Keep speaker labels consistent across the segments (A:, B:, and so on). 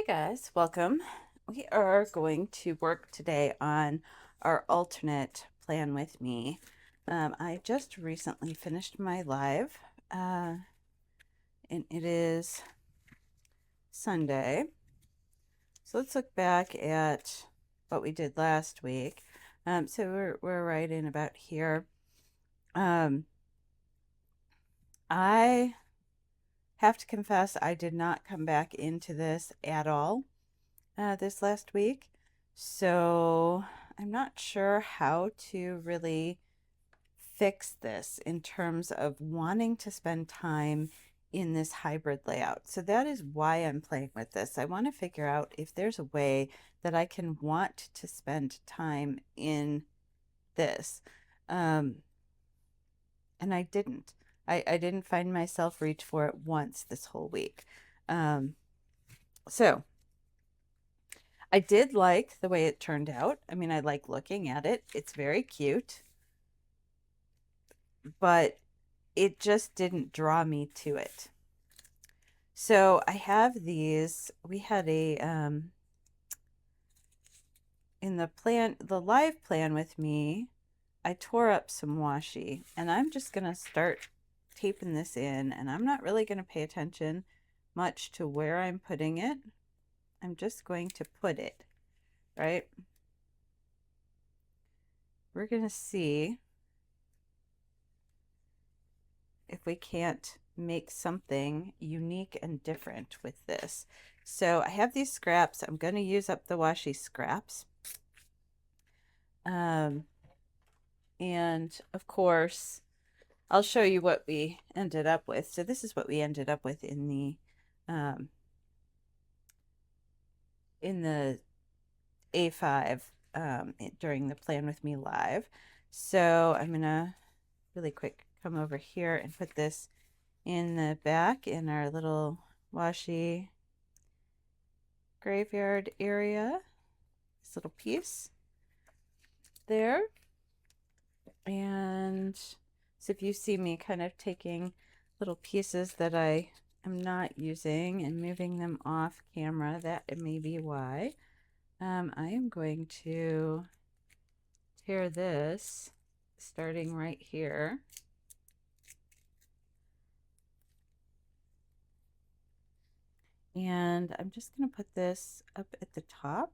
A: Hey guys, welcome. We are going to work today on our alternate plan with me. I just recently finished my live, and it is Sunday. So let's look back at what we did last week. So we're right in about here. Um, I have to confess, I did not come back into this at all this last week. So I'm not sure how to really fix this in terms of wanting to spend time in this hybrid layout. So that is why I'm playing with this. I want to figure out if there's a way that I can want to spend time in this. Um, and I didn't. I didn't find myself reach for it once this whole week. So I did like the way it turned out. I mean, I like looking at it. It's very cute, but it just didn't draw me to it. So I have these. We had a in the live plan with me, I tore up some washi, and I'm just gonna start taping this in, and I'm not really gonna pay attention much to where I'm putting it. I'm just going to put it, right? We're gonna see if we can't make something unique and different with this. So I have these scraps. I'm going to use up the washi scraps. And of course, I'll show you what we ended up with. So this is what we ended up with in the A5 during the Plan With Me live. So I'm going to really quick come over here and put this in the back in our little washi graveyard area. This little piece there. And so if you see me kind of taking little pieces that I am not using and moving them off camera, that may be why. I am going to tear this starting right here. And I'm just going to put this up at the top.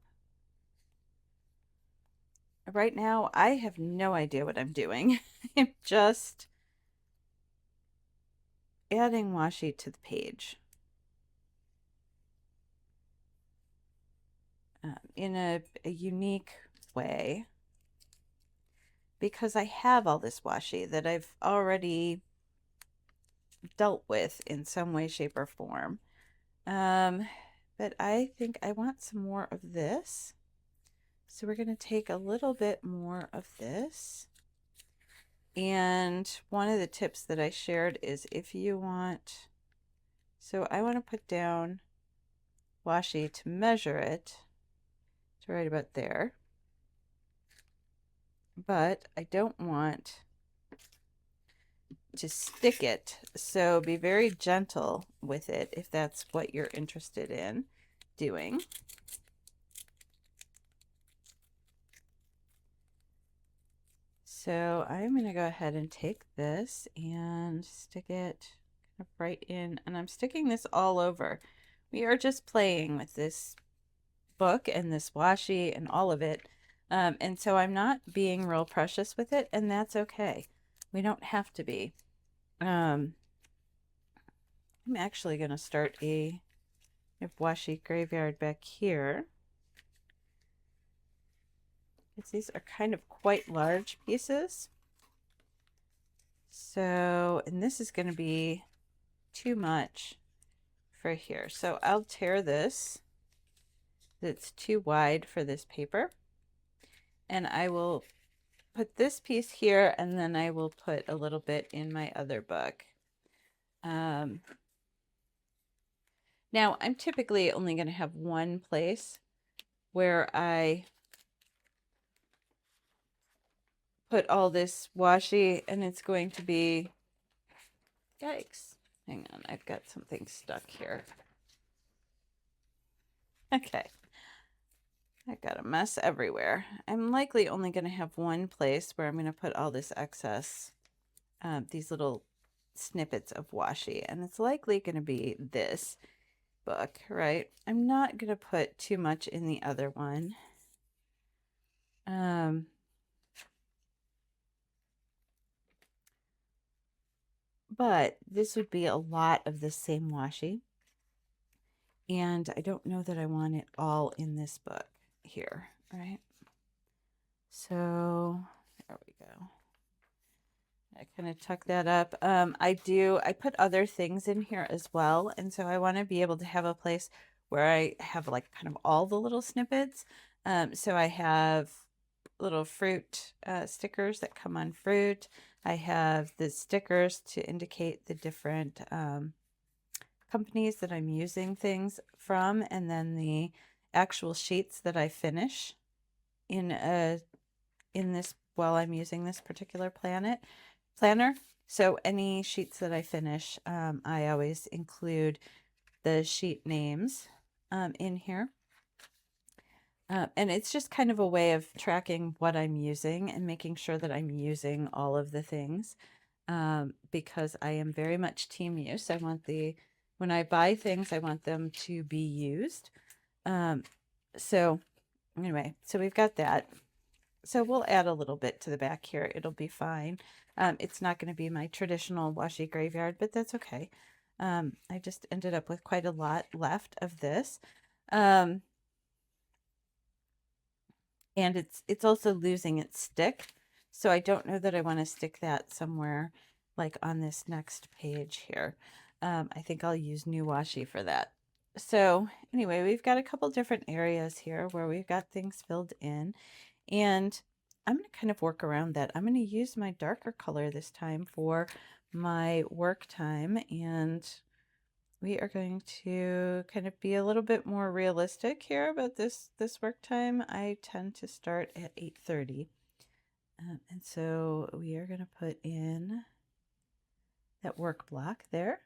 A: Right now, I have no idea what I'm doing. I'm just adding washi to the page in a unique way because I have all this washi that I've already dealt with in some way, shape, or form. But I think I want some more of this. So we're going to take a little bit more of this. And one of the tips that I shared is if you want, so I want to put down washi to measure it to right about there. But I don't want to stick it. So be very gentle with it if that's what you're interested in doing. So I'm going to go ahead and take this and stick it kind of right in. And I'm sticking this all over. We are just playing with this book and this washi and all of it. And so I'm not being real precious with it, and that's okay. We don't have to be. I'm actually going to start a washi graveyard back here. Because these are kind of quite large pieces. So, and this is going to be too much for here. So I'll tear this. It's too wide for this paper. And I will put this piece here, and then I will put a little bit in my other book. Now, I'm typically only going to have one place where I put all this washi, and it's going to be, yikes, hang on, I've got something stuck here. Okay. I got a mess everywhere. I'm likely only going to have one place where I'm going to put all this excess, these little snippets of washi, and it's likely going to be this book, right? I'm not going to put too much in the other one. But this would be a lot of the same washi, and I don't know that I want it all in this book here, right? So there we go. I kind of tuck that up. I put other things in here as well. And so I want to be able to have a place where I have like kind of all the little snippets. So I have little fruit stickers that come on fruit. I have the stickers to indicate the different companies that I'm using things from, and then the actual sheets that I finish in this while I'm using this particular planner. So any sheets that I finish, I always include the sheet names in here. And it's just kind of a way of tracking what I'm using and making sure that I'm using all of the things, because I am very much team use. When I buy things, I want them to be used. So anyway, so we've got that. So we'll add a little bit to the back here. It'll be fine. It's not going to be my traditional washi graveyard, but that's okay. I just ended up with quite a lot left of this. And it's also losing its stick. So I don't know that I want to stick that somewhere like on this next page here. I think I'll use new washi for that. So anyway, we've got a couple different areas here where we've got things filled in. And I'm going to kind of work around that. I'm going to use my darker color this time for my work time, and we are going to kind of be a little bit more realistic here about this work time. I tend to start at 8:30, and so we are going to put in that work block there.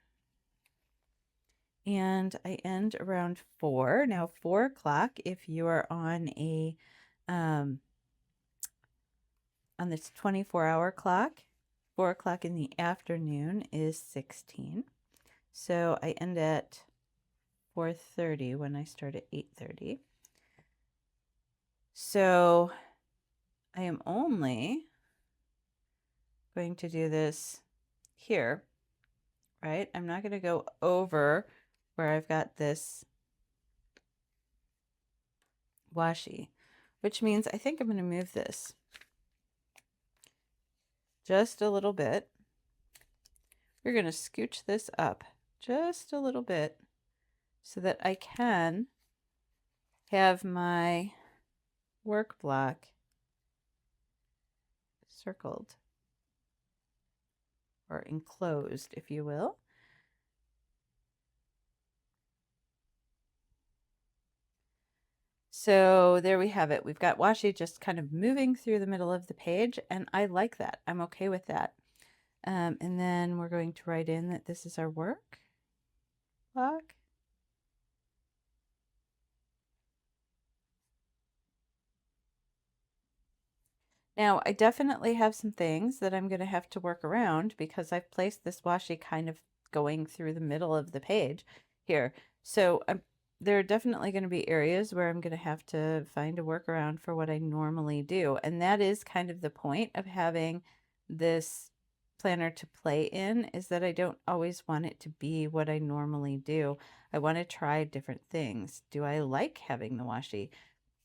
A: And I end around 4. Now 4 o'clock, if you are on this 24-hour clock, 4 o'clock in the afternoon is 16. So I end at 4:30 when I start at 8:30. So I am only going to do this here, right? I'm not going to go over where I've got this washi, which means I think I'm going to move this just a little bit. We're going to scooch this up just a little bit so that I can have my work block circled or enclosed, if you will. So there we have it. We've got washi just kind of moving through the middle of the page, and I like that. I'm okay with that. And then we're going to write in that this is our work block. Now, I definitely have some things that I'm going to have to work around because I've placed this washi kind of going through the middle of the page here. So there are definitely going to be areas where I'm going to have to find a workaround for what I normally do. And that is kind of the point of having this planner to play in, is that I don't always want it to be what I normally do. I want to try different things. Do I like having the washi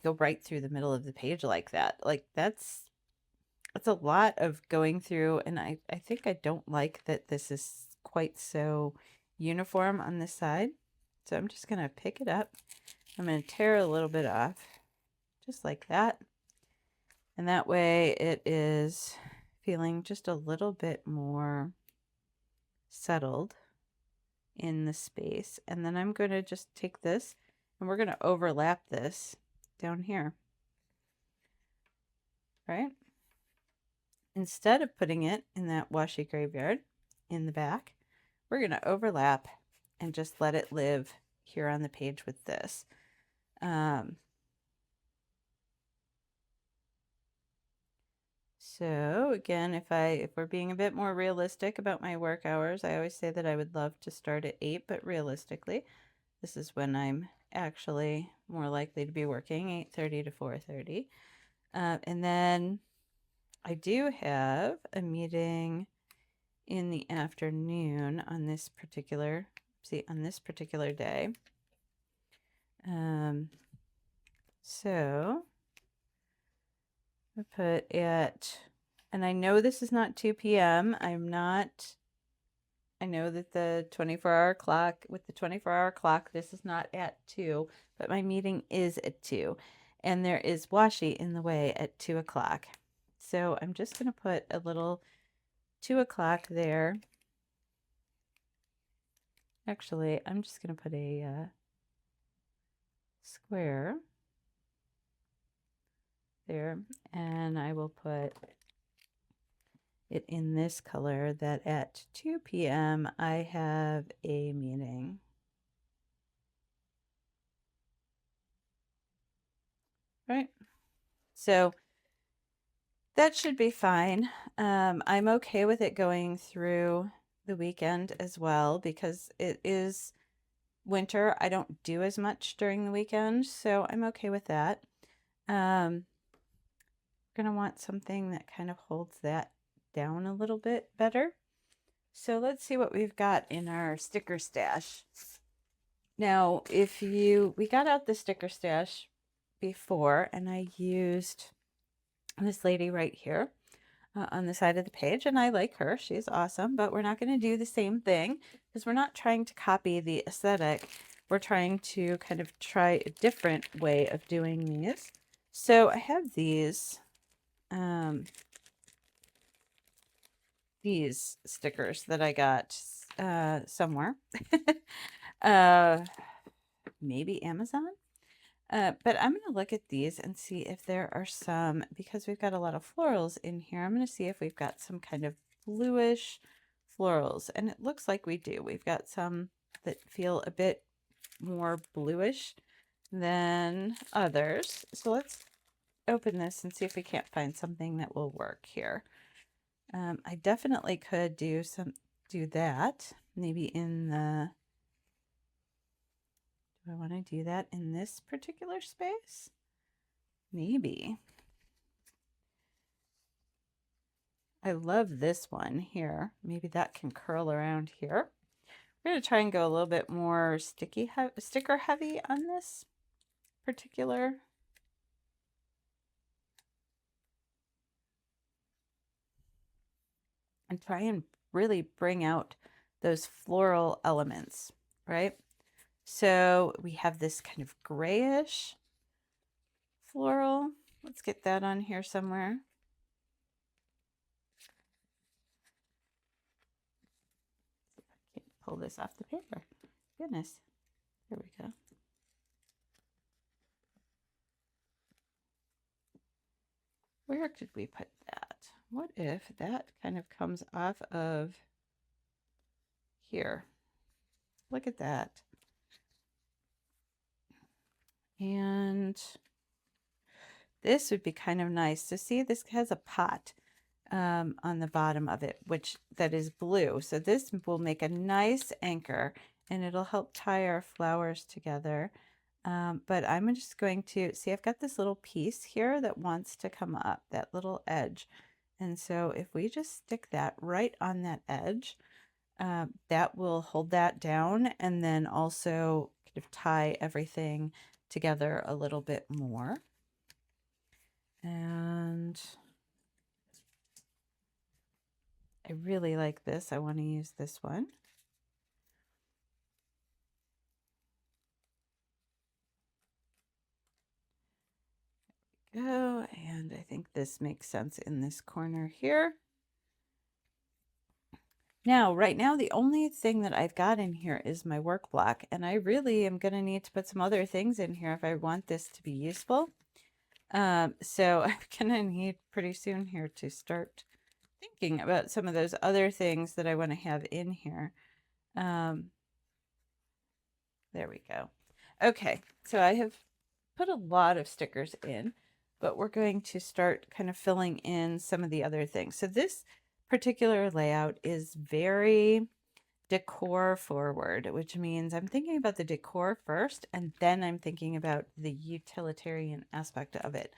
A: go right through the middle of the page like that? Like that's a lot of going through, and I think I don't like that this is quite so uniform on this side. So I'm just going to pick it up. I'm going to tear a little bit off, just like that. And that way it is feeling just a little bit more settled in the space. And then I'm going to just take this and we're going to overlap this down here, right? Instead of putting it in that washi graveyard in the back, we're going to overlap and just let it live here on the page with this. So again, if we're being a bit more realistic about my work hours, I always say that I would love to start at 8, but realistically, this is when I'm actually more likely to be working, 8:30 to 4:30. And then I do have a meeting in the afternoon on this particular, on this particular day. So I put at, and I know this is not 2 p.m. I know that the 24-hour clock, with the 24-hour clock, this is not at 2, but my meeting is at 2. And there is Washi in the way at 2 o'clock. So I'm just going to put a little 2 o'clock there. Actually, I'm just going to put a square there, and I will put it in this color that at 2 p.m. I have a meeting. Right? So that should be fine. I'm okay with it going through the weekend as well because it is winter. I don't do as much during the weekend, so I'm okay with that. Going to want something that kind of holds that down a little bit better. So let's see what we've got in our sticker stash. Now, we got out the sticker stash before, and I used this lady right here on the side of the page, and I like her. She's awesome, but we're not going to do the same thing because we're not trying to copy the aesthetic. We're trying to kind of try a different way of doing these. So I have these stickers that I got somewhere. Maybe Amazon. But I'm going to look at these and see if there are some, because we've got a lot of florals in here. I'm going to see if we've got some kind of bluish florals. And it looks like we do. We've got some that feel a bit more bluish than others. So let's open this and see if we can't find something that will work here. I definitely could do that. Maybe in the, do I want to do that in this particular space? Maybe. I love this one here. Maybe that can curl around here. We're going to try and go a little bit more sticker heavy on this particular. And try and really bring out those floral elements, right? So we have this kind of grayish floral. Let's get that on here somewhere. See if I can't pull this off the paper. Goodness. There we go. Where did we put that? What if that kind of comes off of here? Look at that. And this would be kind of nice. So see, this has a pot on the bottom of it, that is blue. So this will make a nice anchor and it'll help tie our flowers together. But I'm just going to, see, I've got this little piece here that wants to come up, that little edge. And so if we just stick that right on that edge, that will hold that down and then also kind of tie everything together a little bit more. And I really like this. I want to use this one. Go, and I think this makes sense in this corner here. Now, right now, the only thing that I've got in here is my work block, and I really am going to need to put some other things in here if I want this to be useful. So I'm going to need pretty soon here to start thinking about some of those other things that I want to have in here. There we go. Okay, so I have put a lot of stickers in, but we're going to start kind of filling in some of the other things. So this particular layout is very decor forward, which means I'm thinking about the decor first, and then I'm thinking about the utilitarian aspect of it,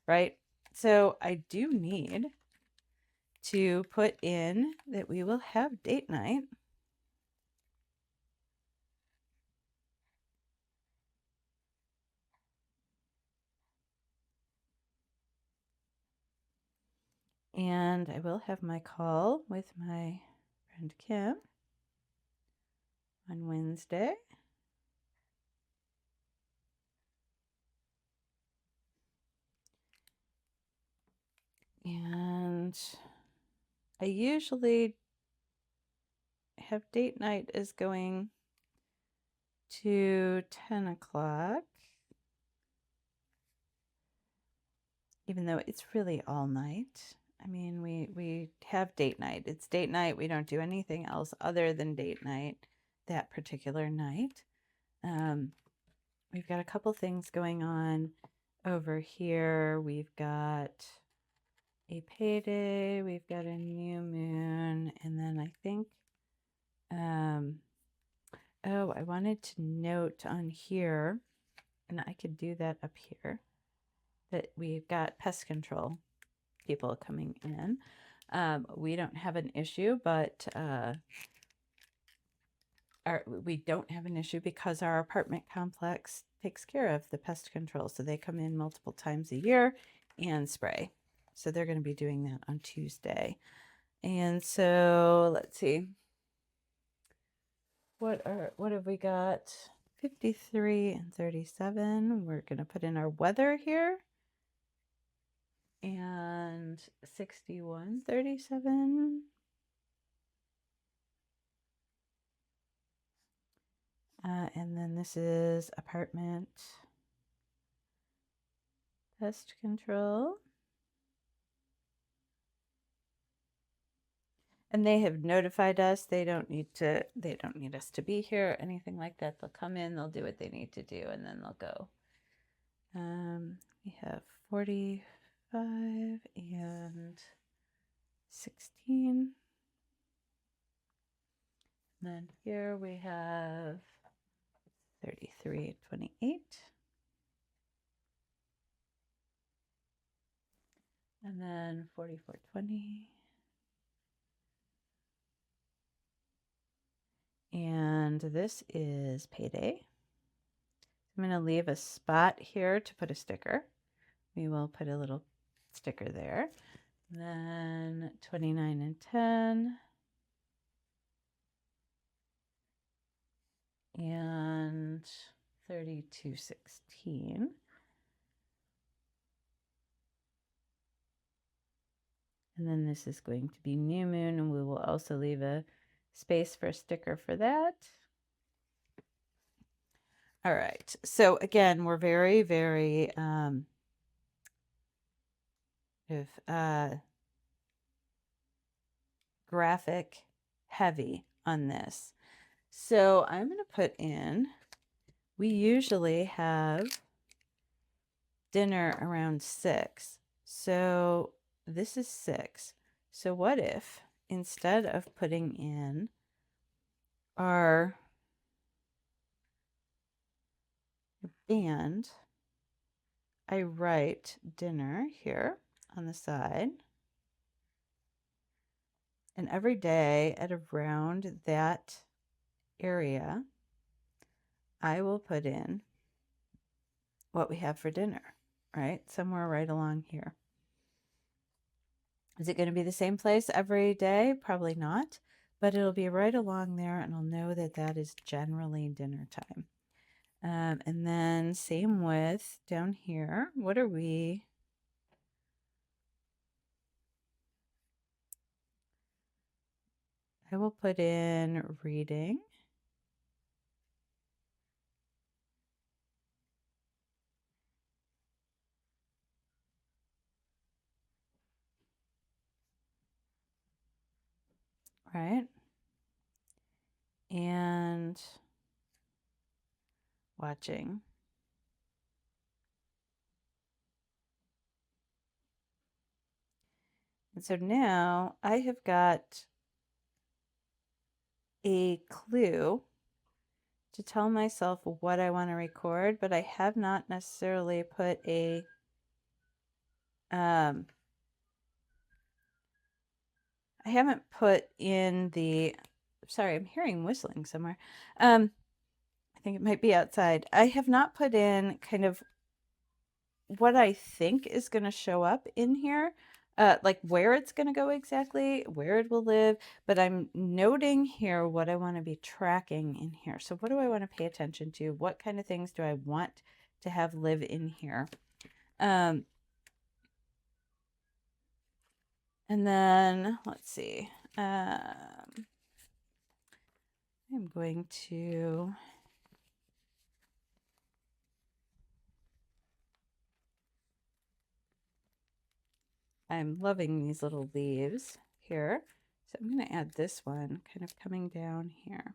A: right? So I do need to put in that we will have date night. And I will have my call with my friend Kim on Wednesday. And I usually have date night as going to 10 o'clock, even though it's really all night. I mean, we have date night. It's date night. We don't do anything else other than date night that particular night. We've got a couple things going on over here. We've got a payday, we've got a new moon, and then I think, oh, I wanted to note on here, and I could do that up here, that we've got pest control people coming in. We don't have an issue, but we don't have an issue because our apartment complex takes care of the pest control. So they come in multiple times a year and spray. So they're going to be doing that on Tuesday. And so let's see. What have we got? 53 and 37. We're going to put in our weather here. And 61, 37. And then this is apartment pest control. And they have notified us they don't need us to be here or anything like that. They'll come in, they'll do what they need to do, and then they'll go. We have 45 and 16. And then here we have 33, 28. And then 44, 20. And this is payday. I'm going to leave a spot here to put a sticker. We will put a little sticker there. Then 29 and 10. And 32, 16. And then this is going to be new moon, and we will also leave a space for a sticker for that. All right. So again, we're very, very graphic heavy on this. So I'm going to put in, we usually have dinner around 6. So this is 6. So what if instead of putting in our band, I write dinner here on the side. And every day at around that area, I will put in what we have for dinner, right? Somewhere right along here. Is it going to be the same place every day? Probably not, but it'll be right along there, and I'll know that that is generally dinner time. And then same with down here. What are we? I will put in reading. Right? And watching. And so now I have got a clue to tell myself what I want to record, but I have not necessarily put a I haven't put in the, sorry, I'm hearing whistling somewhere. I think it might be outside. I have not put in kind of what I think is going to show up in here, like where it's going to go exactly, where it will live, but I'm noting here what I want to be tracking in here. So what do I want to pay attention to? What kind of things do I want to have live in here? And then let's see. I'm going to I'm loving these little leaves here. So I'm going to add this one kind of coming down here.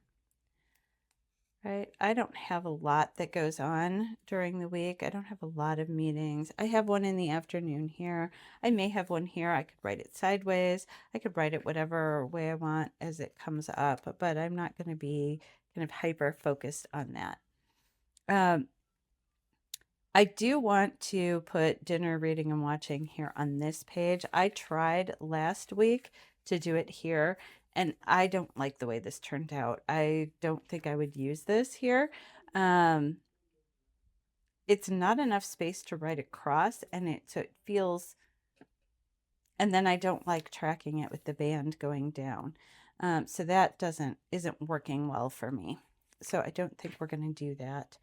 A: Right? I don't have a lot that goes on during the week. I don't have a lot of meetings. I have one in the afternoon here. I may have one here. I could write it sideways. I could write it whatever way I want as it comes up, but I'm not going to be kind of hyper focused on that. I do want to put dinner, reading, and watching here on this page. I tried last week to do it here, and I don't like the way this turned out. I don't think I would use this here. It's not enough space to write across, and so it feels, and then I don't like tracking it with the band going down. So that isn't working well for me. So I don't think we're going to do that.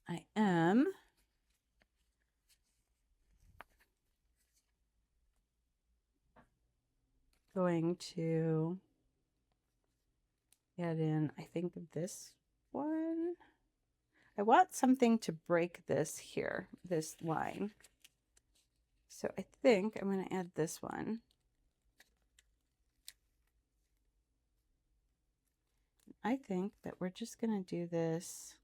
A: I am going to add in, I think, this one. I want something to break this here, this line. So I think I'm going to add this one. I think that we're just going to do this.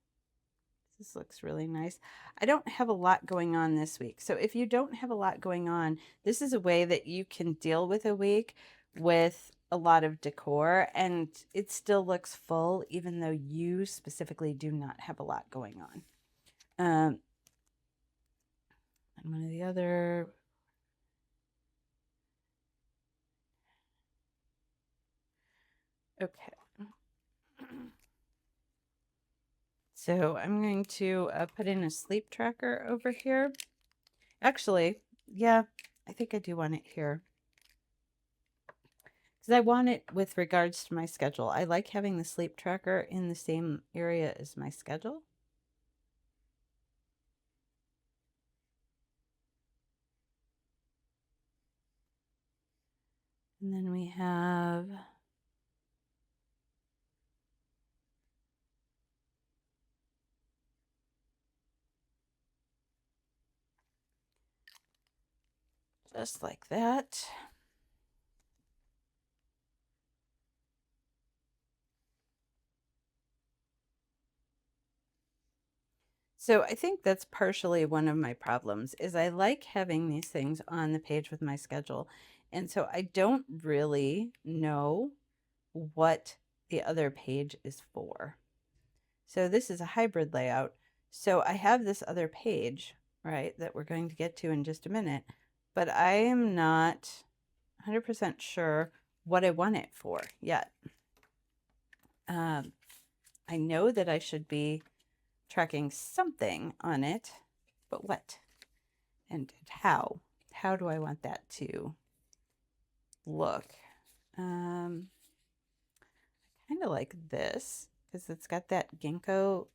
A: This looks really nice. I don't have a lot going on this week. So if you don't have a lot going on, this is a way that you can deal with a week with a lot of decor, and it still looks full even though you specifically do not have a lot going on. And one of the other, okay. So I'm going to put in a sleep tracker over here. Actually, yeah, I think I do want it here. Because I want it with regards to my schedule. I like having the sleep tracker in the same area as my schedule. And then we have just like that. So I think that's partially one of my problems is I like having these things on the page with my schedule. And so I don't really know what the other page is for. So this is a hybrid layout. So I have this other page, right, that we're going to get to in just a minute, but I am not 100% sure what I want it for yet. I know that I should be tracking something on it, but what? And how? How do I want that to look? I kind of like this because it's got that ginkgo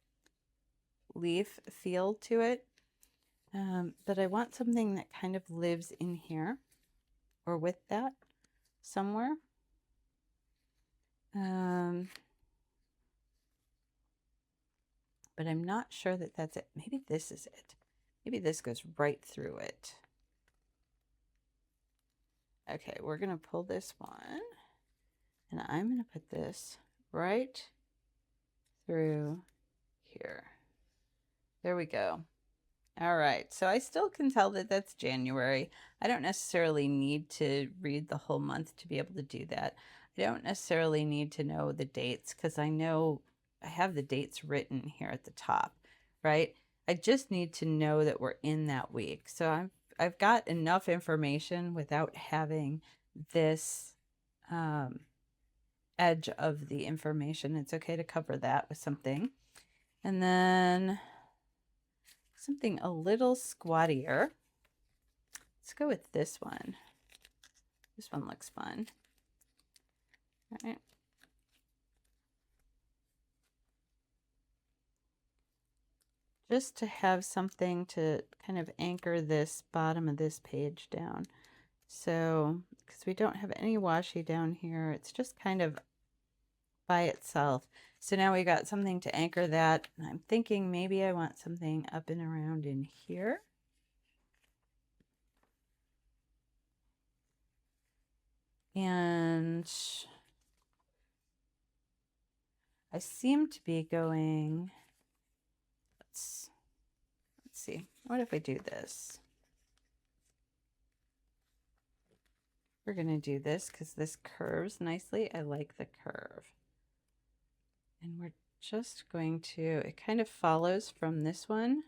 A: leaf feel to it. But I want something that kind of lives in here or with that somewhere. But I'm not sure that that's it. Maybe this is it. Maybe this goes right through it. Okay, we're going to pull this one, and I'm going to put this right through here. There we go. All right, so I still can tell that that's January. I don't necessarily need to read the whole month to be able to do that. I don't necessarily need to know the dates because I know I have the dates written here at the top, right? I just need to know that we're in that week. So I've got enough information without having this um, edge of the information. It's okay to cover that with something. And then something a little squattier. Let's go with this one. This one looks fun. All right. Just to have something to kind of anchor this bottom of this page down. So, because we don't have any washi down here, it's just kind of by itself. So now we got something to anchor that. I'm thinking maybe I want something up and around in here. And I seem to be going, let's see, what if I do this? We're going to do this because this curves nicely. I like the curve. And we're just going to, it kind of follows from this one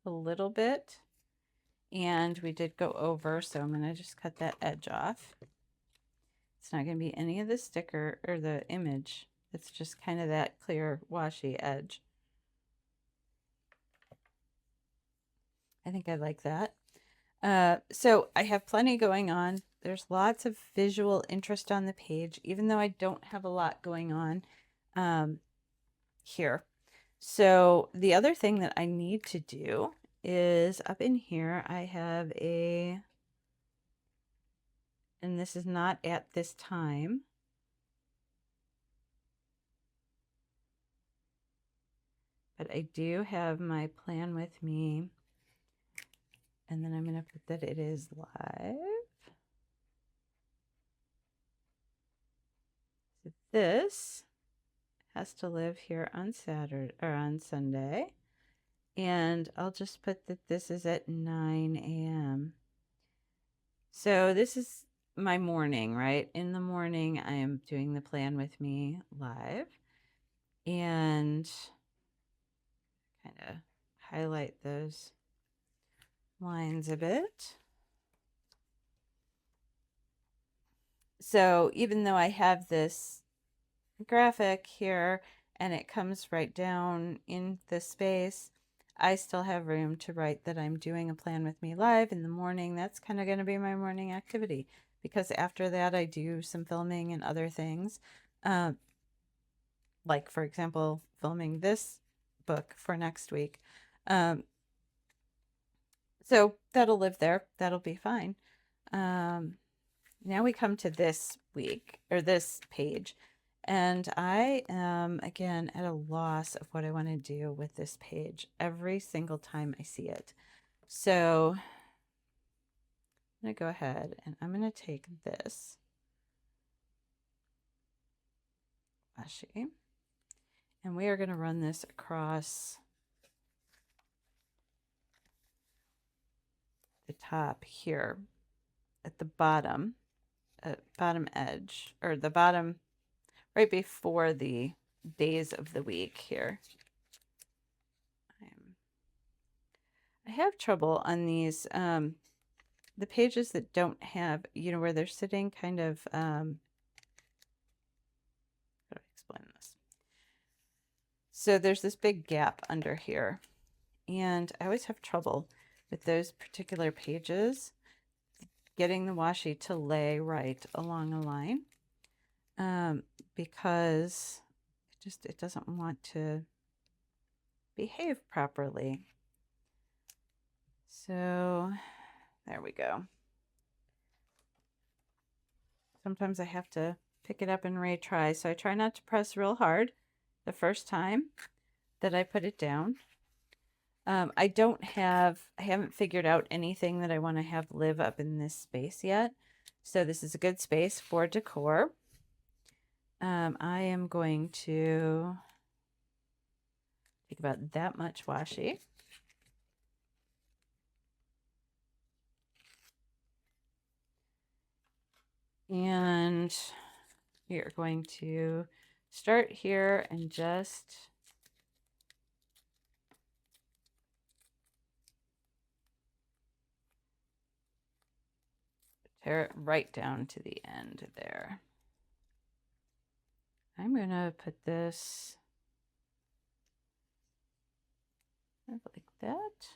A: a little bit. And we did go over, so I'm going to just cut that edge off. It's not going to be any of the sticker or the image. It's just kind of that clear washi edge. I think I like that. So I have plenty going on. There's lots of visual interest on the page, even though I don't have a lot going on here. So the other thing that I need to do is up in here, I have a, and this is not at this time, but I do have my plan with me. And then I'm going to put that it is live. So this has to live here on Saturday or on Sunday. And I'll just put that this is at 9 a.m. So this is my morning, right? In the morning, I am doing the plan with me live. And kind of highlight those lines a bit. So even though I have this graphic here and it comes right down in the space, I still have room to write that I'm doing a plan with me live in the morning. That's kind of going to be my morning activity because after that I do some filming and other things. Like for example, filming this book for next week. So that'll live there. That'll be fine. Now we come to this week or this page. And I am, again, at a loss of what I want to do with this page every single time I see it. So I'm going to go ahead and I'm going to take this washi and we are going to run this across the top here at the bottom, bottom edge, or the bottom right before the days of the week here. I have trouble on these, the pages that don't have, you know, where they're sitting kind of, how do I explain this? So there's this big gap under here, and I always have trouble with those particular pages getting the washi to lay right along a line, because it doesn't want to behave properly. So there we go. Sometimes I have to pick it up and retry. So I try not to press real hard the first time that I put it down. I haven't figured out anything that I want to have live up in this space yet. So this is a good space for decor. I am going to take about that much washi. And we are going to start here and just tear it right down to the end there. I'm going to put this like that,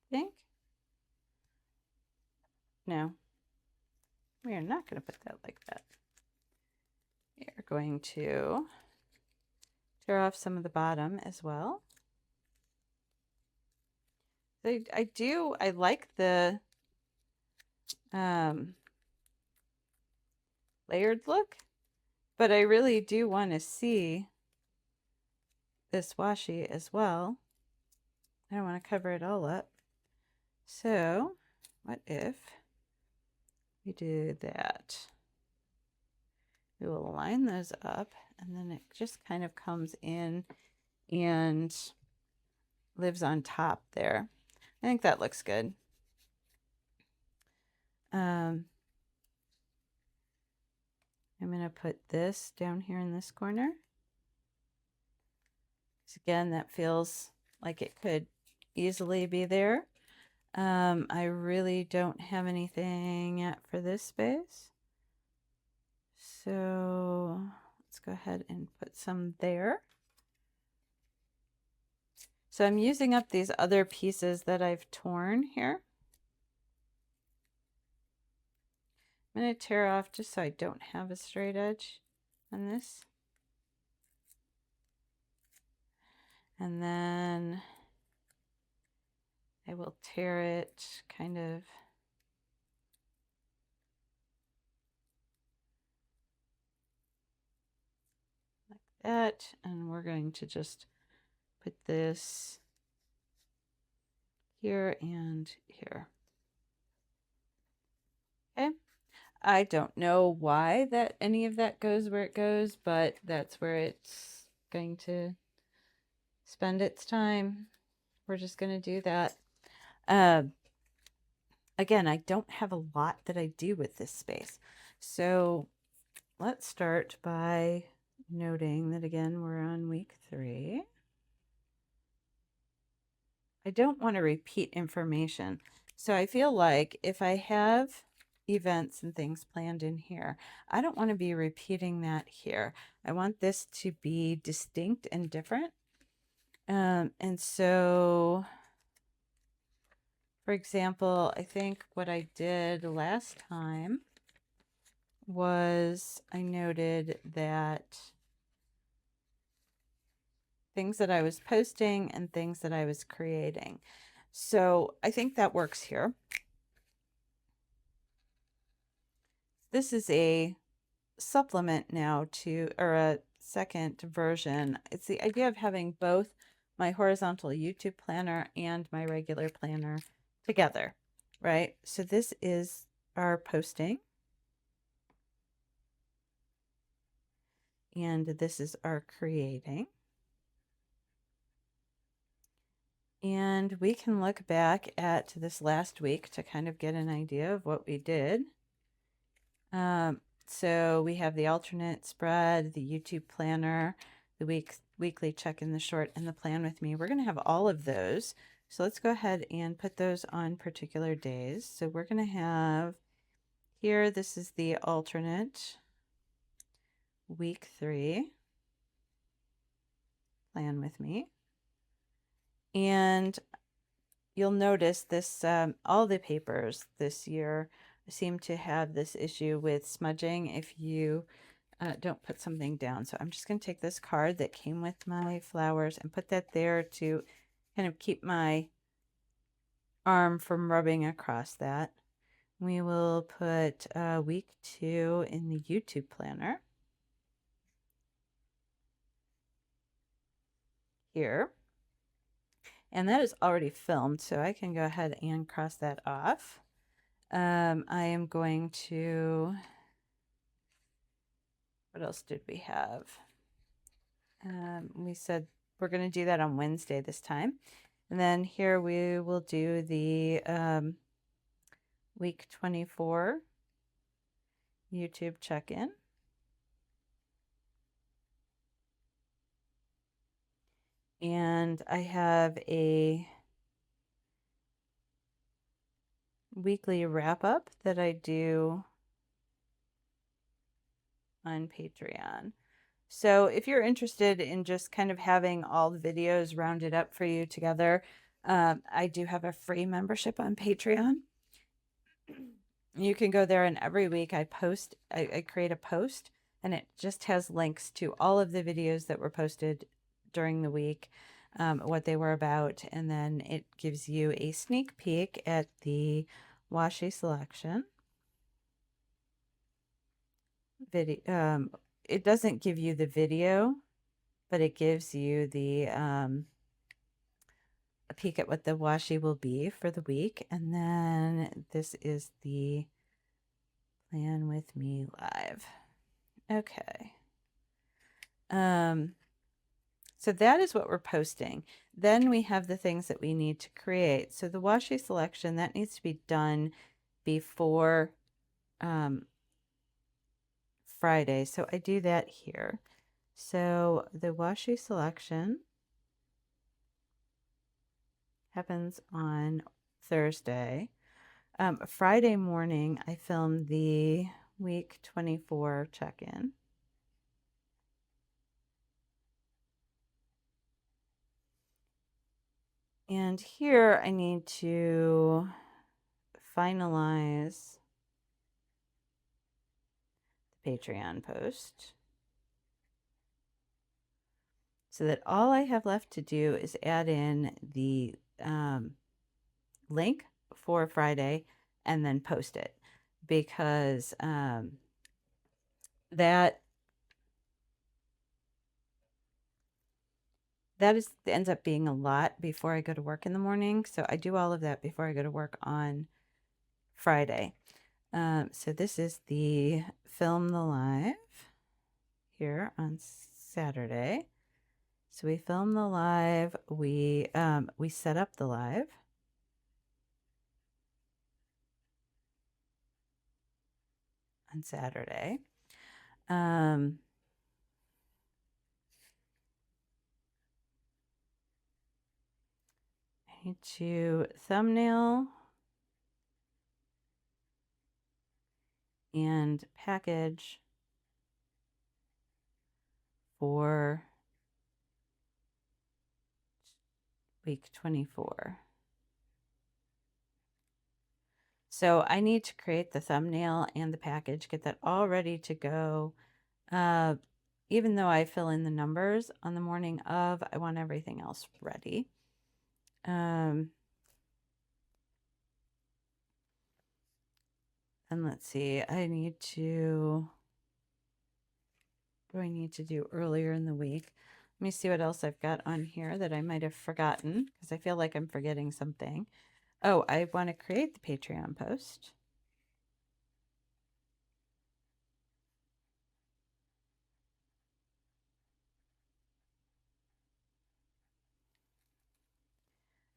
A: I think. No, we are not going to put that like that. We are going to tear off some of the bottom as well. I like the layered look, but I really do want to see this washi as well. I don't want to cover it all up. So what if we do that? We will line those up, and then it just kind of comes in and lives on top there. I think that looks good. I'm going to put this down here in this corner. So again, that feels like it could easily be there. I really don't have anything yet for this space. So let's go ahead and put some there. So I'm using up these other pieces that I've torn here. I'm going to tear off just so I don't have a straight edge on this. And then I will tear it kind of like that. And we're going to just put this here and here. Okay. I don't know why that any of that goes where it goes, but that's where it's going to spend its time. We're just going to do that. Again, I don't have a lot that I do with this space. So let's start by noting that again, we're on week 3. I don't want to repeat information. So I feel like if I have events and things planned in here, I don't want to be repeating that here. I want this to be distinct and different. And so, for example, I think what I did last time was I noted that things that I was posting and things that I was creating. So I think that works here. This is a supplement now to, or a second version. It's the idea of having both my horizontal YouTube planner and my regular planner together, right? So this is our posting. And this is our creating. And we can look back at this last week to kind of get an idea of what we did. So we have the alternate spread, the YouTube planner, the weekly check in the short, and the plan with me. We're going to have all of those. So let's go ahead and put those on particular days. So we're going to have here, this is the alternate week 3 plan with me. And you'll notice this, all the papers this year seem to have this issue with smudging if you don't put something down. So I'm just going to take this card that came with my flowers and put that there to kind of keep my arm from rubbing across that. We will put week 2 in the YouTube planner here. And that is already filmed, so I can go ahead and cross that off. I am going to, what else did we have? We said we're going to do that on Wednesday this time. And then here we will do the week 24 YouTube check-in. And I have a weekly wrap-up that I do on Patreon. So if you're interested in just kind of having all the videos rounded up for you together, I do have a free membership on Patreon. You can go there, and every week I create a post, and it just has links to all of the videos that were posted during the week, what they were about, and then it gives you a sneak peek at the washi selection video. It doesn't give you the video, but it gives you the a peek at what the washi will be for the week. And then this is the Plan With Me Live. Okay. So that is what we're posting. Then we have the things that we need to create. So the washi selection, that needs to be done before Friday. So I do that here. So the washi selection happens on Thursday. Friday morning, I filmed the week 24 check-in. And here I need to finalize the Patreon post so that all I have left to do is add in the link for Friday and then post it, because that ends up being a lot before I go to work in the morning. So I do all of that before I go to work on Friday. So this is the film the live here on Saturday. So we film the live, we set up the live. On Saturday. I need to thumbnail and package for week 24. So I need to create the thumbnail and the package, get that all ready to go. Even though I fill in the numbers on the morning of, I want everything else ready. And let's see, what do I need to do earlier in the week? Let me see what else I've got on here that I might have forgotten, because I feel like I'm forgetting something. Oh, I want to create the Patreon post.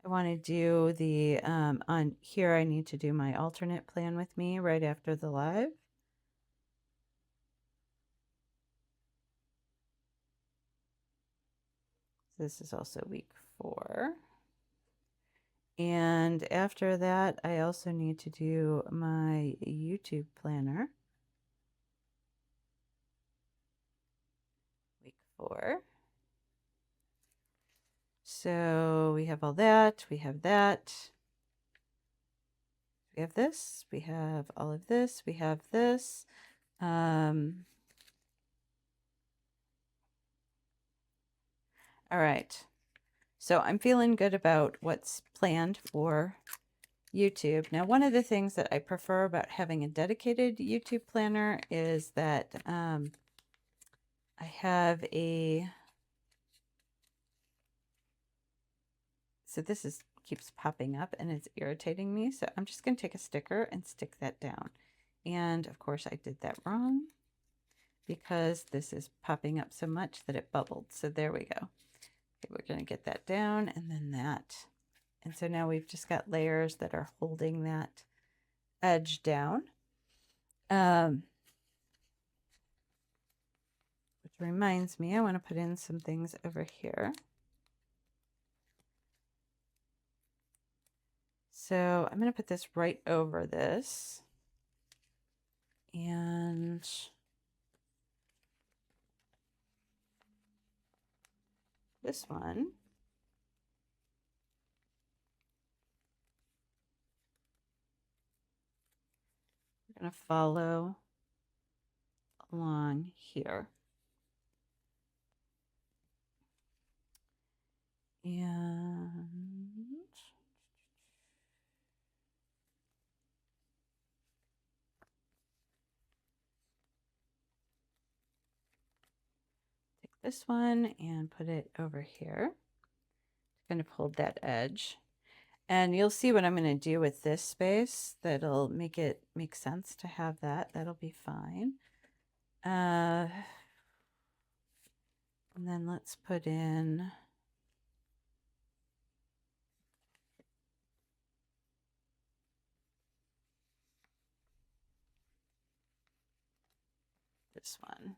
A: I want to do the, on here I need to do my alternate plan with me right after the live. This is also week 4. And after that, I also need to do my YouTube planner. Week 4. So we have all that. We have that. We have this. We have all of this. We have this. All right. So I'm feeling good about what's planned for YouTube. Now, one of the things that I prefer about having a dedicated YouTube planner is that I have so this keeps popping up and it's irritating me. So I'm just going to take a sticker and stick that down. And of course I did that wrong because this is popping up so much that it bubbled. So there we go. Okay, we're going to get that down and then that. And so now we've just got layers that are holding that edge down. Which reminds me, I want to put in some things over here. So I'm going to put this right over this. And this one. We're going to follow along here. And take this one and put it over here. Kind of hold that edge. And you'll see what I'm going to do with this space that'll make it make sense to have that. That'll be fine. And then let's put in this one.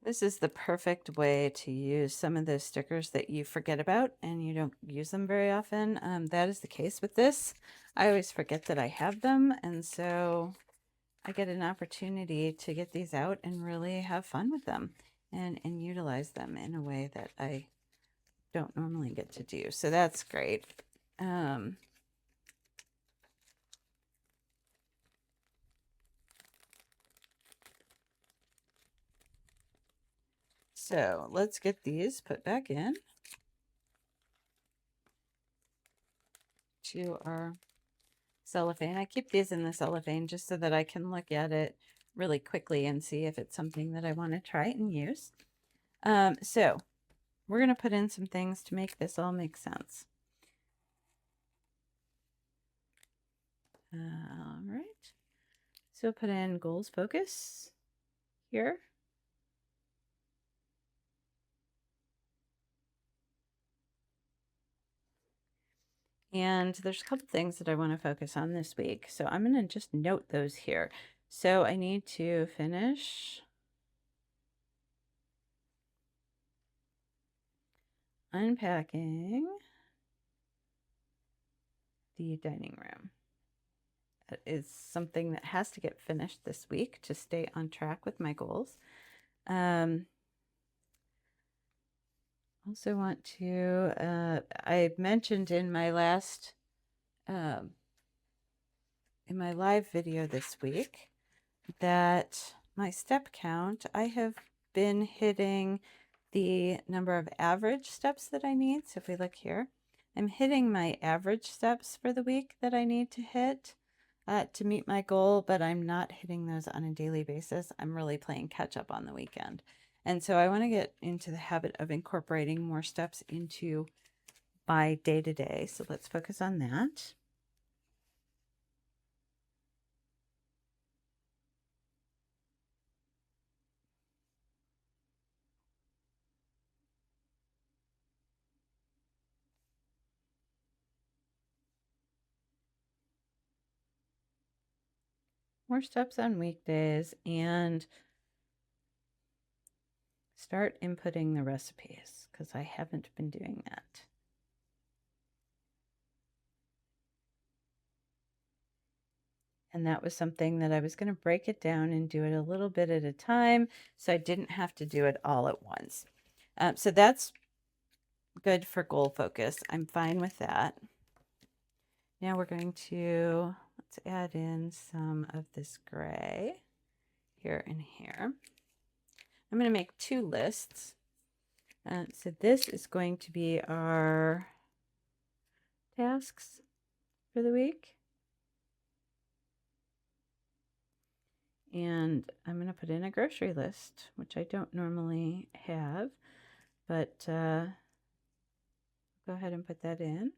A: This is the perfect way to use some of those stickers that you forget about and you don't use them very often. That is the case with this. I always forget that I have them, and so I get an opportunity to get these out and really have fun with them and utilize them in a way that I don't normally get to do. So that's great. So let's get these put back in to our cellophane. I keep these in the cellophane just so that I can look at it really quickly and see if it's something that I want to try and use. So we're going to put in some things to make this all make sense. All right. So put in goals focus here. And there's a couple things that I want to focus on this week. So I'm going to just note those here. So I need to finish unpacking the dining room. That is something that has to get finished this week to stay on track with my goals. Also want to, I mentioned in my last, in my live video this week that my step count, I have been hitting the number of average steps that I need. So if we look here, I'm hitting my average steps for the week that I need to hit to meet my goal, but I'm not hitting those on a daily basis. I'm really playing catch up on the weekend. And so I want to get into the habit of incorporating more steps into my day-to-day. So let's focus on that. More steps on weekdays and start inputting the recipes because I haven't been doing that. And that was something that I was going to break it down and do it a little bit at a time so I didn't have to do it all at once. So that's good for goal focus. I'm fine with that. Now we're going to, let's add in some of this gray here and here. I'm going to make two lists. So this is going to be our tasks for the week. And I'm going to put in a grocery list, which I don't normally have, but go ahead and put that in.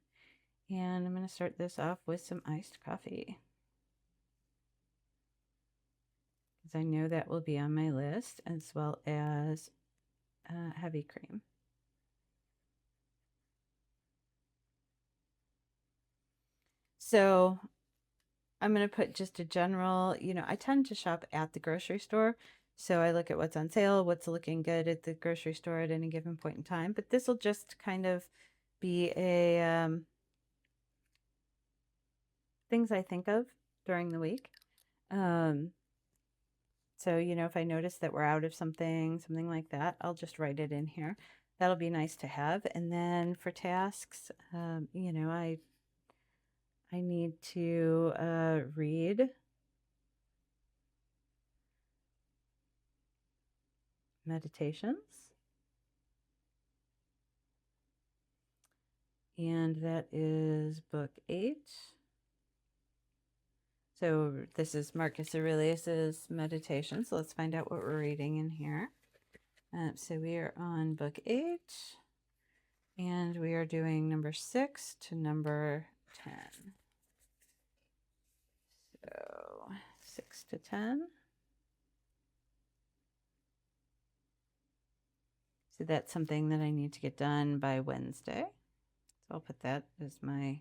A: And I'm going to start this off with some iced coffee, because I know that will be on my list, as well as heavy cream. So I'm going to put just a general, I tend to shop at the grocery store. So I look at what's on sale, what's looking good at the grocery store at any given point in time. But this will just kind of be a things I think of during the week. So, if I notice that we're out of something like that, I'll just write it in here. That'll be nice to have. And then for tasks, I need to read Meditations. And that is book 8. So this is Marcus Aurelius's Meditations. So let's find out what we're reading in here. So we are on book 8. And we are doing number 6 to number 10. So 6 to 10. So that's something that I need to get done by Wednesday. So I'll put that as my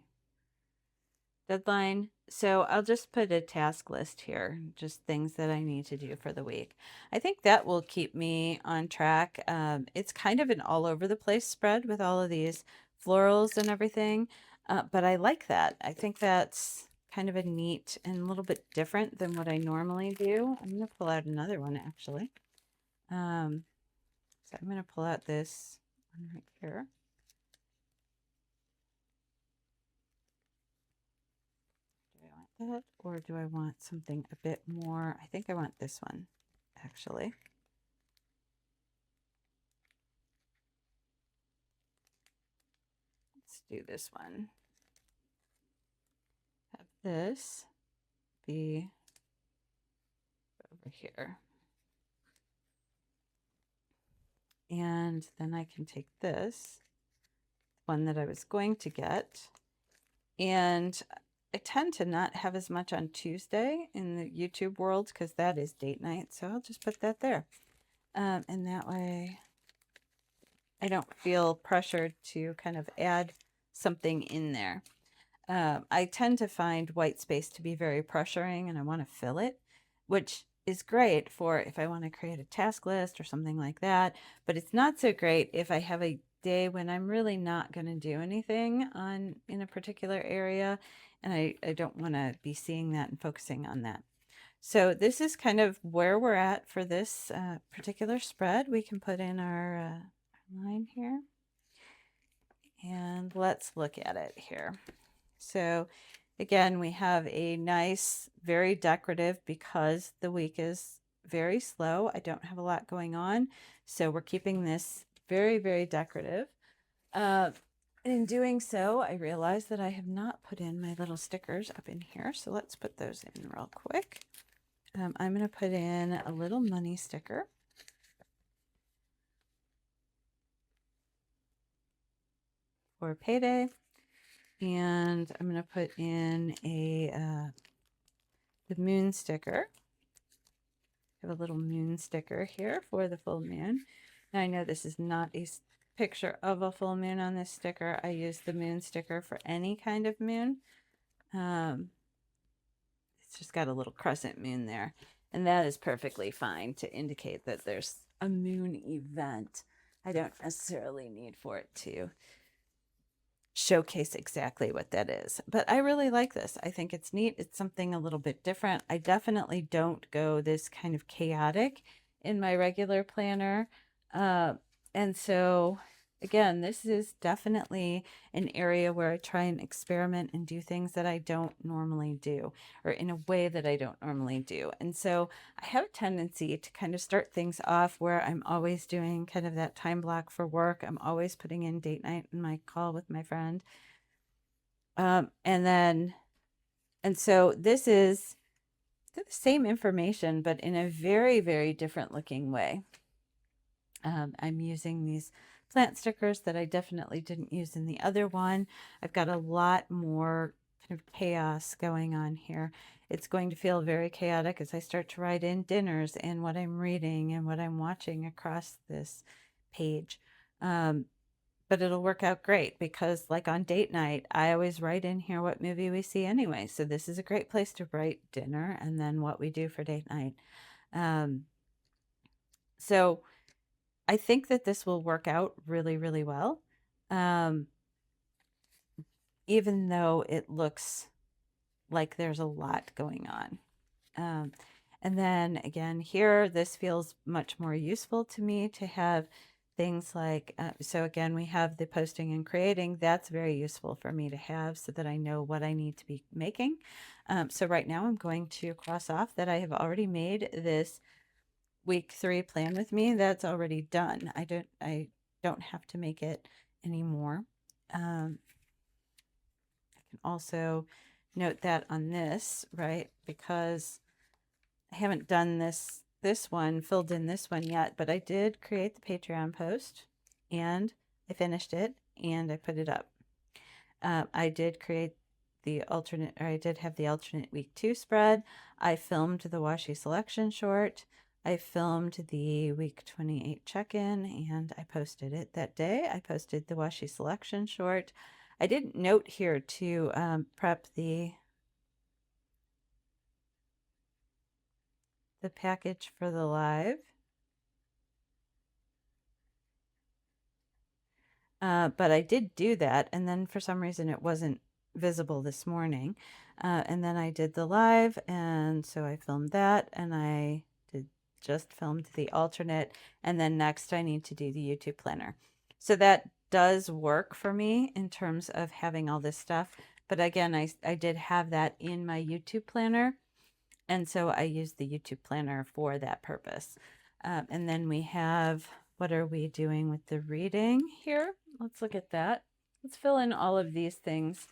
A: deadline. So I'll just put a task list here, just things that I need to do for the week. I think that will keep me on track. It's kind of an all over the place spread with all of these florals and everything, but I like that. I think that's kind of a neat and a little bit different than what I normally do. I'm going to pull out another one actually. So I'm going to pull out this one right here. That, or do I want something a bit more? I think I want this one actually. Let's do this one. Have this be over here. And then I can take this one that I was going to get, and I tend to not have as much on Tuesday in the YouTube world because that is date night. So I'll just put that there. And that way I don't feel pressured to kind of add something in there. I tend to find white space to be very pressuring and I want to fill it, which is great for if I want to create a task list or something like that. But it's not so great if I have a day when I'm really not going to do anything in a particular area. And I don't want to be seeing that and focusing on that. So this is kind of where we're at for this particular spread. We can put in our line here. And let's look at it here. So again, we have a nice, very decorative because the week is very slow. I don't have a lot going on. So we're keeping this very, very decorative. In doing so, I realized that I have not put in my little stickers up in here. So let's put those in real quick. I'm going to put in a little money sticker. For payday. And I'm going to put in the moon sticker. I have a little moon sticker here for the full moon. Now I know this is not a picture of a full moon on this sticker. I use the moon sticker for any kind of moon. It's just got a little crescent moon there. And that is perfectly fine to indicate that there's a moon event. I don't necessarily need for it to showcase exactly what that is. But I really like this. I think it's neat. It's something a little bit different. I definitely don't go this kind of chaotic in my regular planner. And so, again, this is definitely an area where I try and experiment and do things that I don't normally do, or in a way that I don't normally do. And so I have a tendency to kind of start things off where I'm always doing kind of that time block for work. I'm always putting in date night in my call with my friend. And so this is the same information, but in a very, very different looking way. I'm using these plant stickers that I definitely didn't use in the other one. I've got a lot more kind of chaos going on here. It's going to feel very chaotic as I start to write in dinners and what I'm reading and what I'm watching across this page. But it'll work out great because, like on date night, I always write in here what movie we see anyway. So this is a great place to write dinner and then what we do for date night. So I think that this will work out really, really well. Even though it looks like there's a lot going on. And then again, here, this feels much more useful to me to have things like, so again, we have the posting and creating. That's very useful for me to have so that I know what I need to be making. So right now I'm going to cross off that I have already made this week 3 plan with me. That's already done. I don't have to make it anymore. I can also note that on this, right? Because I haven't done this one, filled in this one yet, but I did create the Patreon post and I finished it and I put it up. I did create the alternate, or I did have the alternate week 2 spread. I filmed the Washi selection short. I filmed the week 28 check-in and I posted it that day. I posted the Washi selection short. I didn't note here to prep the package for the live. But I did do that, and then for some reason it wasn't visible this morning. And then I did the live, and so I filmed that, and I just filmed the alternate, and then next I need to do the YouTube planner. So that does work for me in terms of having all this stuff. But again, I did have that in my YouTube planner, and so I used the YouTube planner for that purpose. And then we have, what are we doing with the reading here? Let's look at that. Let's fill in all of these things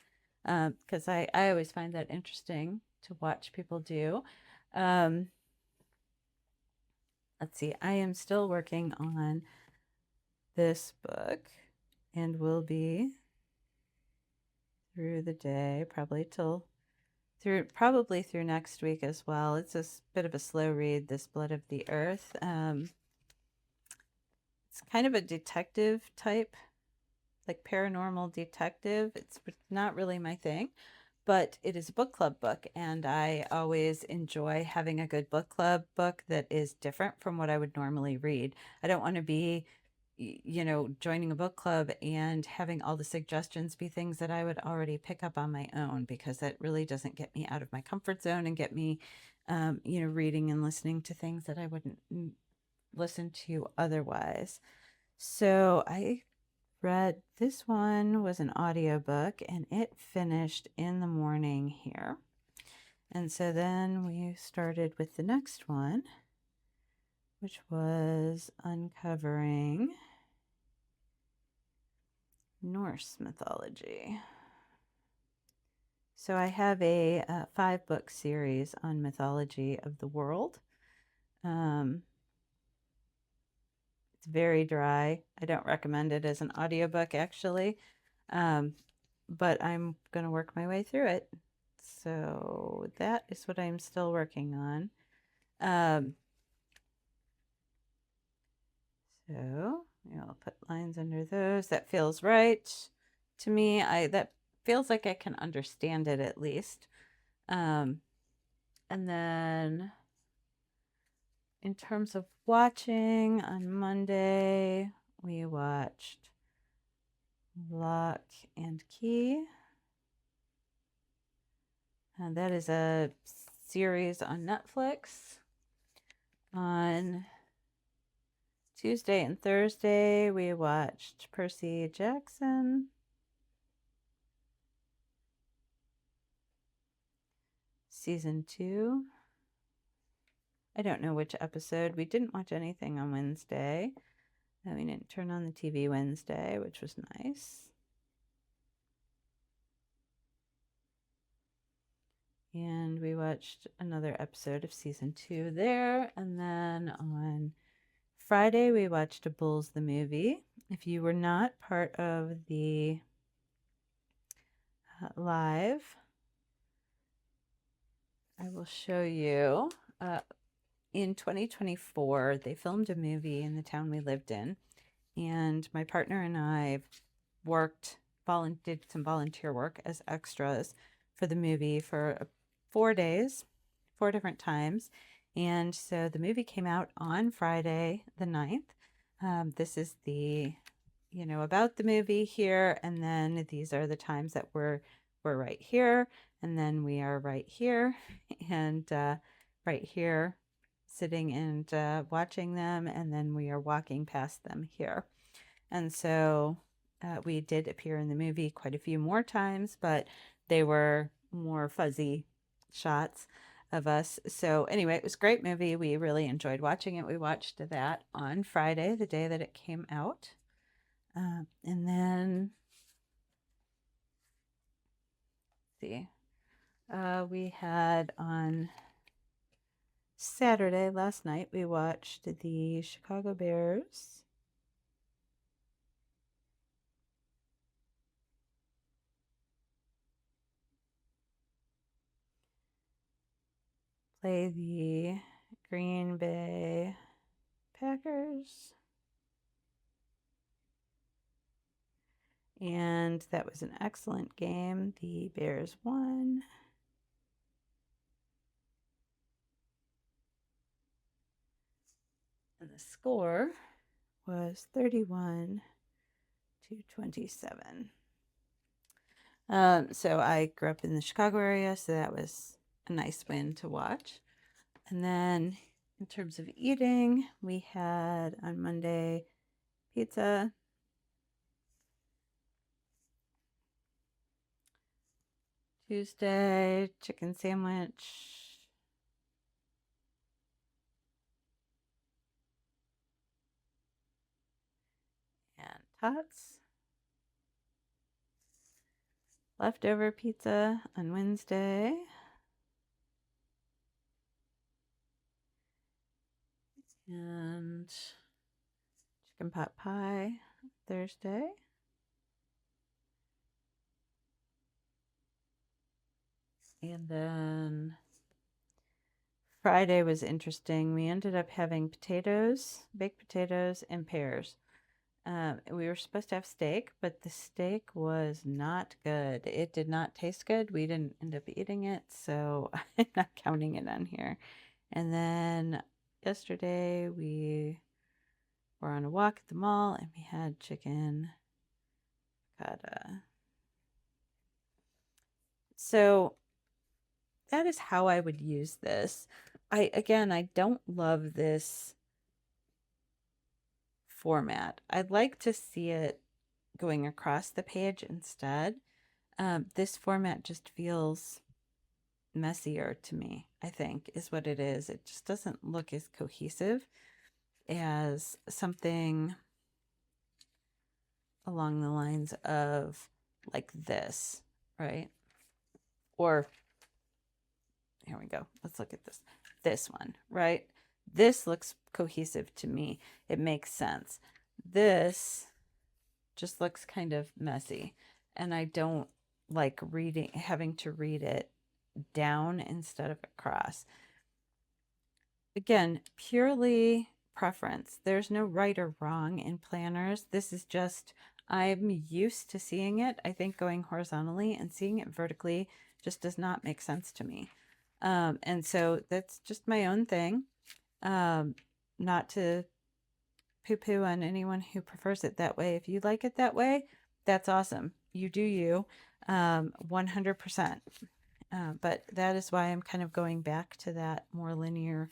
A: because I always find that interesting to watch people do. Let's see, I am still working on this book and will be through the day, probably through next week as well. It's a bit of a slow read, This Blood of the Earth. It's kind of a detective type, like paranormal detective. It's not really my thing, but it is a book club book, and I always enjoy having a good book club book that is different from what I would normally read. I don't want to be, joining a book club and having all the suggestions be things that I would already pick up on my own, because that really doesn't get me out of my comfort zone and get me, reading and listening to things that I wouldn't listen to otherwise. So I read, this one was an audiobook and it finished in the morning here. And so then we started with the next one, which was uncovering Norse mythology. So I have a 5-book series on mythology of the world. It's very dry. I don't recommend it as an audiobook, actually, but I'm going to work my way through it. So that is what I'm still working on. So I'll put lines under those. That feels right to me. That feels like I can understand it at least. And then in terms of watching, on Monday, we watched Lock and Key. And that is a series on Netflix. On Tuesday and Thursday, we watched Percy Jackson. Season 2. I don't know which episode. We didn't watch anything on Wednesday. We didn't turn on the TV Wednesday, which was nice. And we watched another episode of season 2 there. And then on Friday, we watched A Bulls the Movie. If you were not part of the live, I will show you. In 2024, they filmed a movie in the town we lived in, and my partner and I did some volunteer work as extras for the movie for 4 days, 4 different times. And so the movie came out on Friday the 9th. This is about the movie here, and then these are the times that we're right here, and then we are right here, and right here, sitting and watching them, and then we are walking past them here. And so we did appear in the movie quite a few more times, but they were more fuzzy shots of us. So anyway, it was a great movie. We really enjoyed watching it. We watched that on Friday, the day that it came out. And then, let's see, we had on Saturday, last night, we watched the Chicago Bears play the Green Bay Packers. And that was an excellent game. The Bears won. And the score was 31-27. So I grew up in the Chicago area, so that was a nice win to watch. And then in terms of eating, we had on Monday pizza. Tuesday, chicken sandwich. And tots. Leftover pizza on Wednesday. And chicken pot pie Thursday. And then Friday was interesting. We ended up having potatoes, baked potatoes, and pears. We were supposed to have steak, but the steak was not good. It did not taste good. We didn't end up eating it, so I'm not counting it on here. And then yesterday we were on a walk at the mall and we had chicken piccata. So that is how I would use this. I don't love this format. I'd like to see it going across the page instead. This format just feels messier to me, I think, is what it is. It just doesn't look as cohesive as something along the lines of like this, right? Or here we go. Let's look at this. This one, right? This looks cohesive to me. It makes sense. This just looks kind of messy, and I don't like having to read it down instead of across. Again, purely preference. There's no right or wrong in planners. This is just, I'm used to seeing it. I think going horizontally and seeing it vertically just does not make sense to me. And so that's just my own thing. Not to poo-poo on anyone who prefers it that way. If you like it that way, that's awesome. You do you, 100%. But that is why I'm kind of going back to that more linear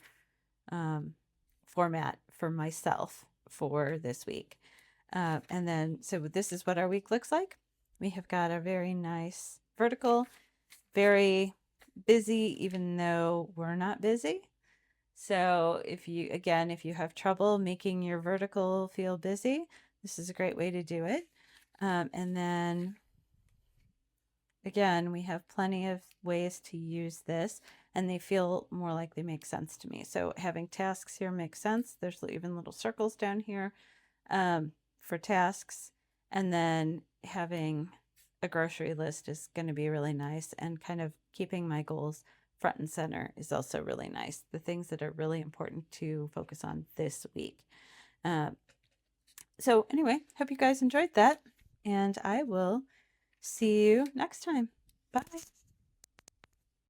A: format for myself for this week. And then, so this is what our week looks like. We have got a very nice vertical, very busy, even though we're not busy. So if you have trouble making your vertical feel busy, this is a great way to do it. And then again, we have plenty of ways to use this, and they feel more like they make sense to me. So having tasks here makes sense. There's even little circles down here for tasks. And then having a grocery list is going to be really nice, and kind of keeping my goals front and center is also really nice. The things that are really important to focus on this week. So anyway, hope you guys enjoyed that, and I will see you next time. Bye.